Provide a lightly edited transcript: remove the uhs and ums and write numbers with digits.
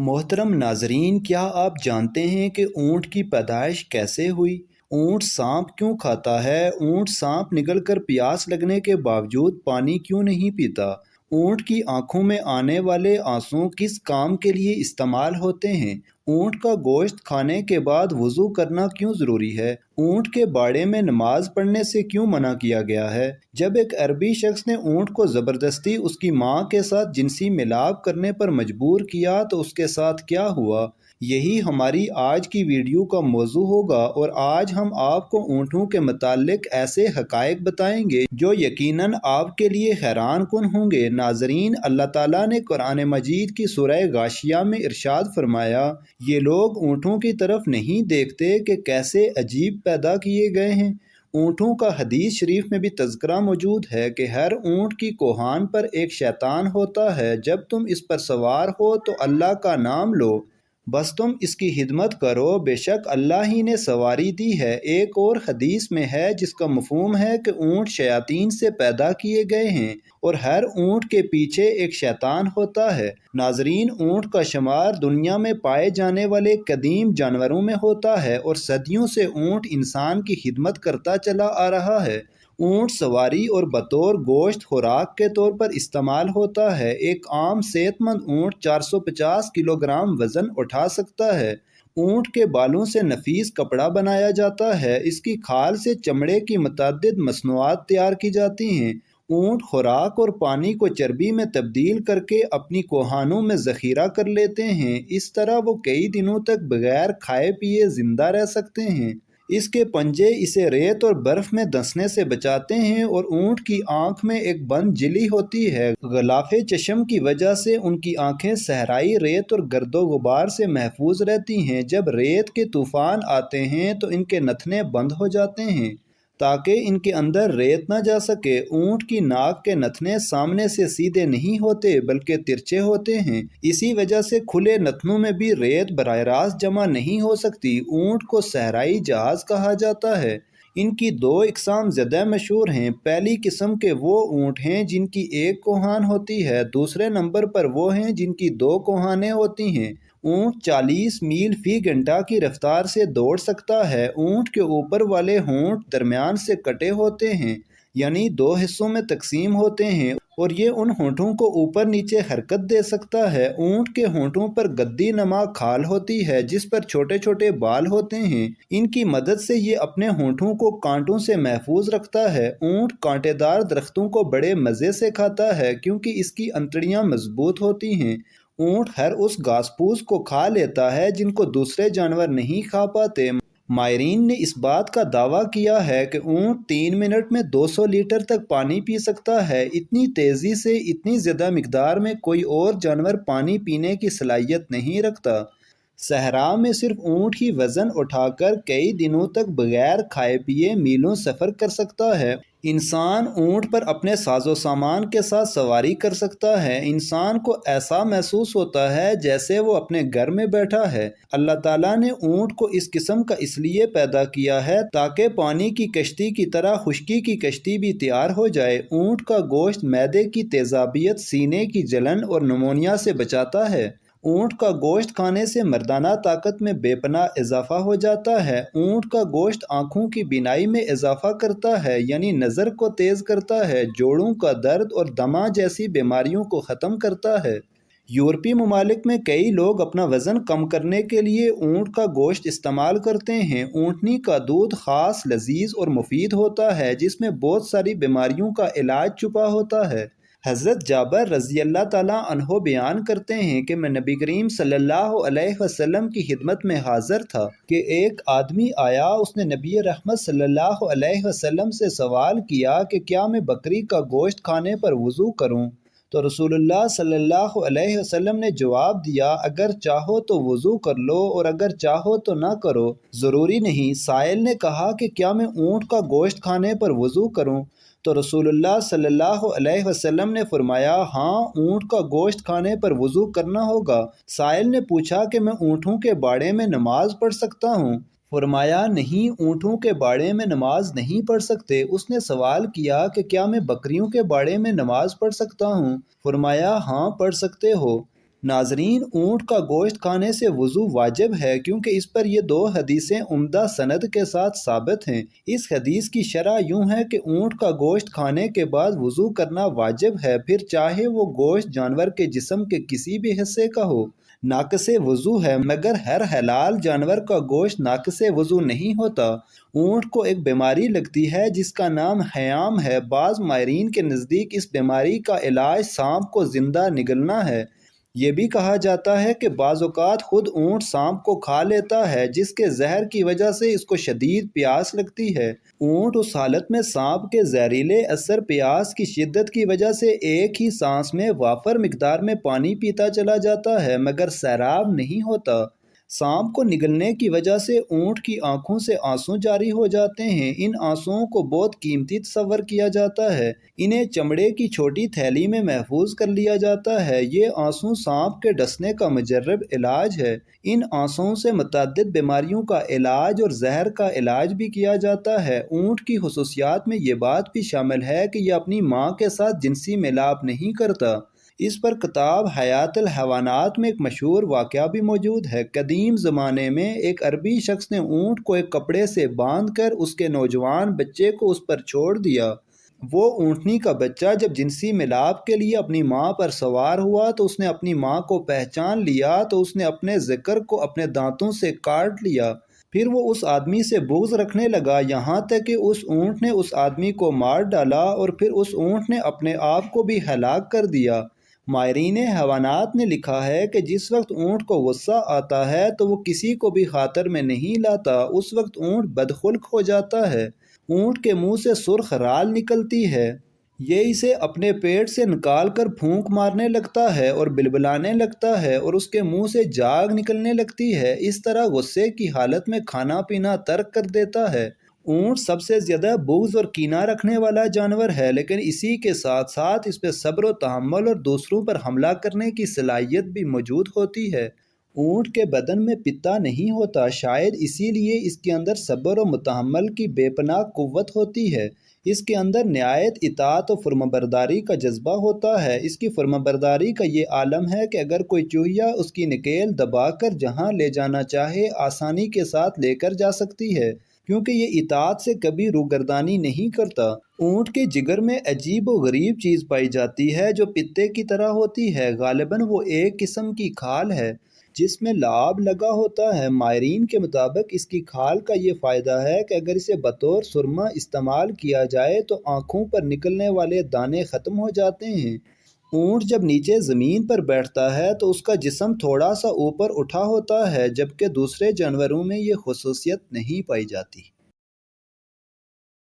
محترم ناظرین، کیا آپ جانتے ہیں کہ اونٹ کی پیدائش کیسے ہوئی؟ اونٹ سانپ کیوں کھاتا ہے؟ اونٹ سانپ نگل کر پیاس لگنے کے باوجود پانی کیوں نہیں پیتا؟ اونٹ کی آنکھوں میں آنے والے آنسو کس کام کے لیے استعمال ہوتے ہیں؟ اونٹ کا گوشت کھانے کے بعد وضو کرنا کیوں ضروری ہے؟ اونٹ کے باڑے میں نماز پڑھنے سے کیوں منع کیا گیا ہے؟ جب ایک عربی شخص نے اونٹ کو زبردستی اس کی ماں کے ساتھ جنسی ملاپ کرنے پر مجبور کیا تو اس کے ساتھ کیا ہوا؟ یہی ہماری آج کی ویڈیو کا موضوع ہوگا، اور آج ہم آپ کو اونٹوں کے متعلق ایسے حقائق بتائیں گے جو یقیناً آپ کے لیے حیران کن ہوں گے۔ ناظرین، اللہ تعالیٰ نے قرآن مجید کی سورہ غاشیہ میں ارشاد فرمایا، یہ لوگ اونٹوں کی طرف نہیں دیکھتے کہ کیسے عجیب پیدا کیے گئے ہیں۔ اونٹوں کا حدیث شریف میں بھی تذکرہ موجود ہے کہ ہر اونٹ کی کوہان پر ایک شیطان ہوتا ہے، جب تم اس پر سوار ہو تو اللہ کا نام لو، بس تم اس کی خدمت کرو، بے شک اللہ ہی نے سواری دی ہے۔ ایک اور حدیث میں ہے جس کا مفہوم ہے کہ اونٹ شیاطین سے پیدا کیے گئے ہیں اور ہر اونٹ کے پیچھے ایک شیطان ہوتا ہے۔ ناظرین، اونٹ کا شمار دنیا میں پائے جانے والے قدیم جانوروں میں ہوتا ہے اور صدیوں سے اونٹ انسان کی خدمت کرتا چلا آ رہا ہے۔ اونٹ سواری اور بطور گوشت خوراک کے طور پر استعمال ہوتا ہے۔ ایک عام صحت مند اونٹ 450 کلو گرام وزن اٹھا سکتا ہے۔ اونٹ کے بالوں سے نفیس کپڑا بنایا جاتا ہے۔ اس کی کھال سے چمڑے کی متعدد مصنوعات تیار کی جاتی ہیں۔ اونٹ خوراک اور پانی کو چربی میں تبدیل کر کے اپنی کوہانوں میں ذخیرہ کر لیتے ہیں۔ اس طرح وہ کئی دنوں تک بغیر کھائے پیے زندہ رہ سکتے ہیں۔ اس کے پنجے اسے ریت اور برف میں دھنسنے سے بچاتے ہیں، اور اونٹ کی آنکھ میں ایک بند جھلی ہوتی ہے۔ غلاف چشم کی وجہ سے ان کی آنکھیں صحرائی ریت اور گرد و غبار سے محفوظ رہتی ہیں۔ جب ریت کے طوفان آتے ہیں تو ان کے نتھنے بند ہو جاتے ہیں تاکہ ان کے اندر ریت نہ جا سکے۔ اونٹ کی ناک کے نتھنے سامنے سے سیدھے نہیں ہوتے بلکہ ترچھے ہوتے ہیں، اسی وجہ سے کھلے نتنوں میں بھی ریت براہ راست جمع نہیں ہو سکتی۔ اونٹ کو صحرائی جہاز کہا جاتا ہے۔ ان کی دو اقسام زیادہ مشہور ہیں۔ پہلی قسم کے وہ اونٹ ہیں جن کی ایک کوہان ہوتی ہے، دوسرے نمبر پر وہ ہیں جن کی دو کوہانیں ہوتی ہیں۔ اونٹ 40 میل فی گھنٹہ کی رفتار سے دوڑ سکتا ہے۔ اونٹ کے اوپر والے ہونٹ درمیان سے کٹے ہوتے ہیں، یعنی دو حصوں میں تقسیم ہوتے ہیں، اور یہ ان ہونٹوں کو اوپر نیچے حرکت دے سکتا ہے۔ اونٹ کے ہونٹوں پر گدی نما کھال ہوتی ہے جس پر چھوٹے چھوٹے بال ہوتے ہیں۔ ان کی مدد سے یہ اپنے ہونٹوں کو کانٹوں سے محفوظ رکھتا ہے۔ اونٹ کانٹے دار درختوں کو بڑے مزے سے کھاتا ہے کیونکہ اس کی انتڑیاں مضبوط ہوتی ہیں۔ اونٹ ہر اس گھاس پھوس کو کھا لیتا ہے جن کو دوسرے جانور نہیں کھا پاتے۔ ماہرین نے اس بات کا دعویٰ کیا ہے کہ اونٹ 3 منٹ میں 200 لیٹر تک پانی پی سکتا ہے۔ اتنی تیزی سے اتنی زیادہ مقدار میں کوئی اور جانور پانی پینے کی صلاحیت نہیں رکھتا۔ صحرا میں صرف اونٹ ہی وزن اٹھا کر کئی دنوں تک بغیر کھائے پیے میلوں سفر کر سکتا ہے۔ انسان اونٹ پر اپنے ساز و سامان کے ساتھ سواری کر سکتا ہے۔ انسان کو ایسا محسوس ہوتا ہے جیسے وہ اپنے گھر میں بیٹھا ہے۔ اللہ تعالیٰ نے اونٹ کو اس قسم کا اس لیے پیدا کیا ہے تاکہ پانی کی کشتی کی طرح خشکی کی کشتی بھی تیار ہو جائے۔ اونٹ کا گوشت معدے کی تیزابیت، سینے کی جلن اور نمونیا سے بچاتا ہے۔ اونٹ کا گوشت کھانے سے مردانہ طاقت میں بے پناہ اضافہ ہو جاتا ہے۔ اونٹ کا گوشت آنکھوں کی بینائی میں اضافہ کرتا ہے، یعنی نظر کو تیز کرتا ہے، جوڑوں کا درد اور دمہ جیسی بیماریوں کو ختم کرتا ہے۔ یورپی ممالک میں کئی لوگ اپنا وزن کم کرنے کے لیے اونٹ کا گوشت استعمال کرتے ہیں۔ اونٹنی کا دودھ خاص، لذیذ اور مفید ہوتا ہے جس میں بہت ساری بیماریوں کا علاج چھپا ہوتا ہے۔ حضرت جابر رضی اللہ تعالیٰ عنہ بیان کرتے ہیں کہ میں نبی کریم صلی اللہ علیہ وسلم کی خدمت میں حاضر تھا کہ ایک آدمی آیا۔ اس نے نبی رحمت صلی اللہ علیہ وسلم سے سوال کیا کہ کیا میں بکری کا گوشت کھانے پر وضو کروں؟ تو رسول اللہ صلی اللہ علیہ وسلم نے جواب دیا، اگر چاہو تو وضو کر لو اور اگر چاہو تو نہ کرو، ضروری نہیں۔ سائل نے کہا کہ کیا میں اونٹ کا گوشت کھانے پر وضو کروں؟ تو رسول اللہ صلی اللہ علیہ وسلم نے فرمایا، ہاں، اونٹ کا گوشت کھانے پر وضو کرنا ہوگا۔ سائل نے پوچھا کہ میں اونٹوں کے باڑے میں نماز پڑھ سکتا ہوں؟ فرمایا، نہیں، اونٹوں کے باڑے میں نماز نہیں پڑھ سکتے۔ اس نے سوال کیا کہ کیا میں بکریوں کے باڑے میں نماز پڑھ سکتا ہوں؟ فرمایا، ہاں، پڑھ سکتے ہو۔ ناظرین، اونٹ کا گوشت کھانے سے وضو واجب ہے کیونکہ اس پر یہ دو حدیثیں عمدہ سند کے ساتھ ثابت ہیں۔ اس حدیث کی شرح یوں ہے کہ اونٹ کا گوشت کھانے کے بعد وضو کرنا واجب ہے، پھر چاہے وہ گوشت جانور کے جسم کے کسی بھی حصے کا ہو۔ ناقص وضو ہے، مگر ہر حلال جانور کا گوشت ناقص وضو نہیں ہوتا۔ اونٹ کو ایک بیماری لگتی ہے جس کا نام حیام ہے۔ بعض ماہرین کے نزدیک اس بیماری کا علاج سانپ کو زندہ نگلنا ہے۔ یہ بھی کہا جاتا ہے کہ بعض اوقات خود اونٹ سانپ کو کھا لیتا ہے، جس کے زہر کی وجہ سے اس کو شدید پیاس لگتی ہے۔ اونٹ اس حالت میں سانپ کے زہریلے اثر پیاس کی شدت کی وجہ سے ایک ہی سانس میں وافر مقدار میں پانی پیتا چلا جاتا ہے، مگر سیراب نہیں ہوتا۔ سانپ کو نگلنے کی وجہ سے اونٹ کی آنکھوں سے آنسو جاری ہو جاتے ہیں۔ ان آنسوؤں کو بہت قیمتی تصور کیا جاتا ہے۔ انہیں چمڑے کی چھوٹی تھیلی میں محفوظ کر لیا جاتا ہے۔ یہ آنسو سانپ کے ڈسنے کا مجرب علاج ہے۔ ان آنسوؤں سے متعدد بیماریوں کا علاج اور زہر کا علاج بھی کیا جاتا ہے۔ اونٹ کی خصوصیات میں یہ بات بھی شامل ہے کہ یہ اپنی ماں کے ساتھ جنسی میلاب نہیں کرتا۔ اس پر کتاب حیات الحیوانات میں ایک مشہور واقعہ بھی موجود ہے۔ قدیم زمانے میں ایک عربی شخص نے اونٹ کو ایک کپڑے سے باندھ کر اس کے نوجوان بچے کو اس پر چھوڑ دیا۔ وہ اونٹنی کا بچہ جب جنسی ملاپ کے لیے اپنی ماں پر سوار ہوا تو اس نے اپنی ماں کو پہچان لیا، تو اس نے اپنے ذکر کو اپنے دانتوں سے کاٹ لیا۔ پھر وہ اس آدمی سے بغض رکھنے لگا، یہاں تک کہ اس اونٹ نے اس آدمی کو مار ڈالا اور پھر اس اونٹ نے اپنے آپ کو بھی ہلاک کر دیا۔ ماہرین حیوانات نے لکھا ہے کہ جس وقت اونٹ کو غصہ آتا ہے تو وہ کسی کو بھی خاطر میں نہیں لاتا۔ اس وقت اونٹ بدخلق ہو جاتا ہے۔ اونٹ کے منہ سے سرخ رال نکلتی ہے۔ یہ اسے اپنے پیٹ سے نکال کر پھونک مارنے لگتا ہے اور بلبلانے لگتا ہے اور اس کے منہ سے جاگ نکلنے لگتی ہے۔ اس طرح غصے کی حالت میں کھانا پینا ترک کر دیتا ہے۔ اونٹ سب سے زیادہ بغض اور کینہ رکھنے والا جانور ہے، لیکن اسی کے ساتھ ساتھ اس پہ صبر و تحمل اور دوسروں پر حملہ کرنے کی صلاحیت بھی موجود ہوتی ہے۔ اونٹ کے بدن میں پتا نہیں ہوتا، شاید اسی لیے اس کے اندر صبر و متحمل کی بے پناہ قوت ہوتی ہے۔ اس کے اندر نہایت اطاعت و فرمانبرداری کا جذبہ ہوتا ہے۔ اس کی فرمانبرداری کا یہ عالم ہے کہ اگر کوئی چوہیا اس کی نکیل دبا کر جہاں لے جانا چاہے آسانی کے ساتھ لے کر جا سکتی ہے، کیونکہ یہ اطاعت سے کبھی روگردانی نہیں کرتا۔ اونٹ کے جگر میں عجیب و غریب چیز پائی جاتی ہے جو پتے کی طرح ہوتی ہے۔ غالباً وہ ایک قسم کی کھال ہے جس میں لعاب لگا ہوتا ہے۔ ماہرین کے مطابق اس کی کھال کا یہ فائدہ ہے کہ اگر اسے بطور سرما استعمال کیا جائے تو آنکھوں پر نکلنے والے دانے ختم ہو جاتے ہیں۔ اونٹ جب نیچے زمین پر بیٹھتا ہے تو اس کا جسم تھوڑا سا اوپر اٹھا ہوتا ہے، جبکہ دوسرے جانوروں میں یہ خصوصیت نہیں پائی جاتی۔